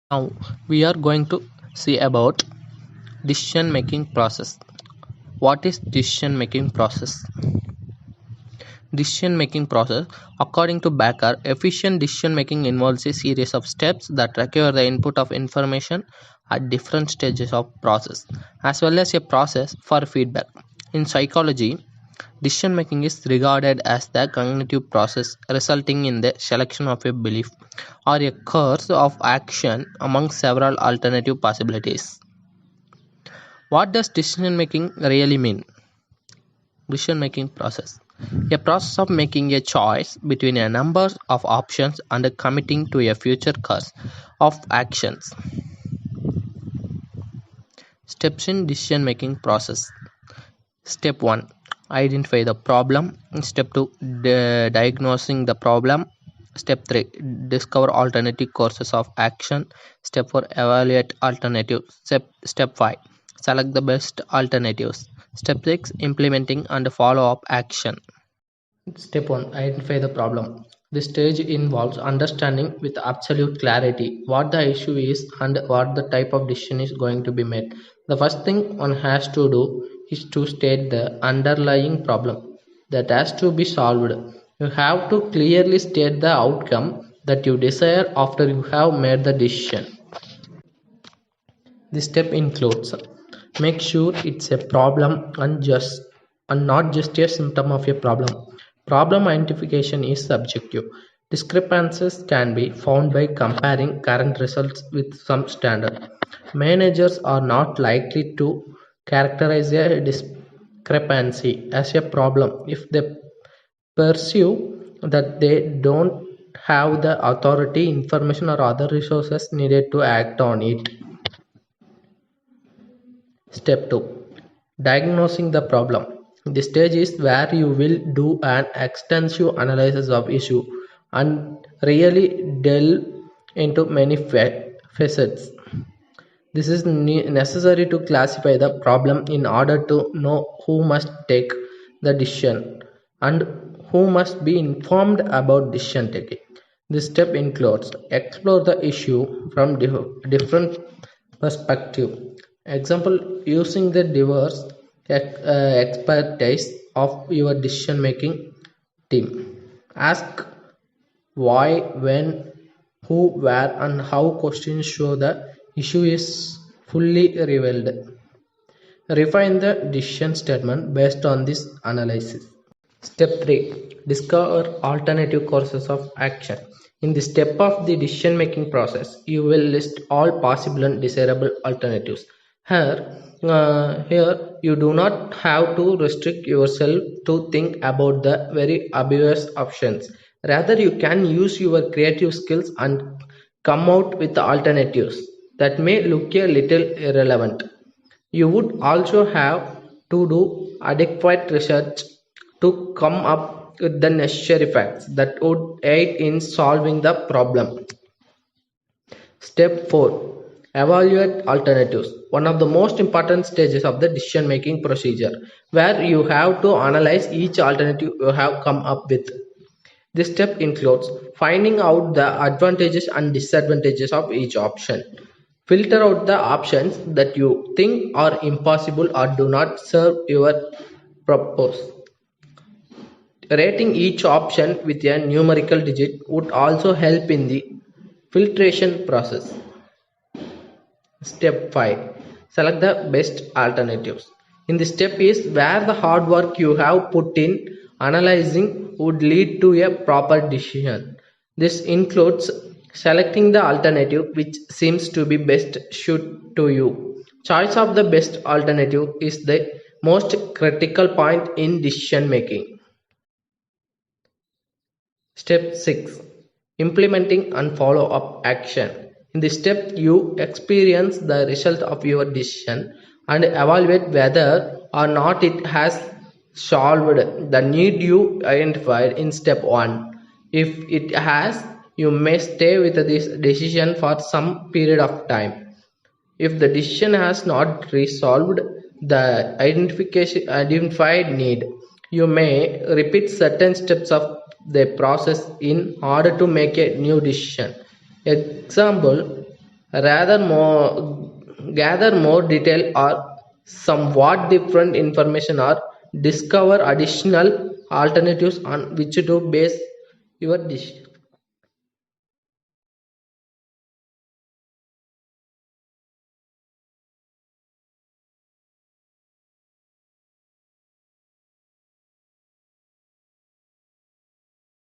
Now we are going to see about decision making process. What is decision making process? Decision making process, according to Becker, efficient decision making involves a series of steps that require the input of information at different stages of process, as well as a process for feedback. In psychology, decision making is regarded as the cognitive process resulting in the selection of a belief or a course of action among several alternative possibilities. What does decision making really mean? Decision making process. A process of making a choice between a number of options and committing to a future course of actions. Steps in decision making process. Step 1, identify the problem. Step 2, diagnosing the problem. Step 3, discover alternative courses of action. Step 4, evaluate alternatives. Step 5, select the best alternatives. Step 6, implementing and follow up action. Step 1, identify the problem. This stage involves understanding with absolute clarity what the issue is and what the type of decision is going to be made. The first thing one has to do is to state the underlying problem that has to be solved. You have to clearly state the outcome that you desire after you have made the decision. This step includes make sure it's a problem and not just a symptom of a problem. Problem identification is subjective. Discrepancies can be found by comparing current results with some standard. Managers are not likely to characterize a discrepancy as a problem if they pursue that they don't have the authority, information, or other resources needed to act on it. Step 2, diagnosing the problem. This stage is where you will do an extensive analysis of issue and really delve into many facets. This is necessary to classify the problem in order to know who must take the decision and who must be informed about decision taking. This step includes explore the issue from different perspective. Example, using the diverse expertise of your decision making team. Ask why, when, who, where, and how questions show the issue is fully revealed. Refine the decision statement based on this analysis. Step 3, discover alternative courses of action. In this step of the decision making process, you will list all possible and desirable alternatives. Here you do not have to restrict yourself to think about the very obvious options. Rather, you can use your creative skills and come out with alternatives that may look a little irrelevant. You would also have to do adequate research to come up with the necessary facts that would aid in solving the problem. Step 4, evaluate alternatives. One of the most important stages of the decision making procedure, where you have to analyze each alternative you have come up with. This step includes finding out the advantages and disadvantages of each option. Filter out the options that you think are impossible or do not serve your purpose. Rating each option with a numerical digit would also help in the filtration process. Step 5, select the best alternatives. In this step is where the hard work you have put in analyzing would lead to a proper decision. This includes selecting the alternative which seems to be best suited to you. Choice of the best alternative is the most critical point in decision making. Step 6, implementing and follow up action. In this step, you experience the result of your decision and evaluate whether or not it has solved the need you identified in step 1. If it has, you may stay with this decision for some period of time. If the decision has not resolved the identified need, you may repeat certain steps of the process in order to make a new decision. Example, Rather more gather more detail or somewhat different information or discover additional alternatives on which to base your decision.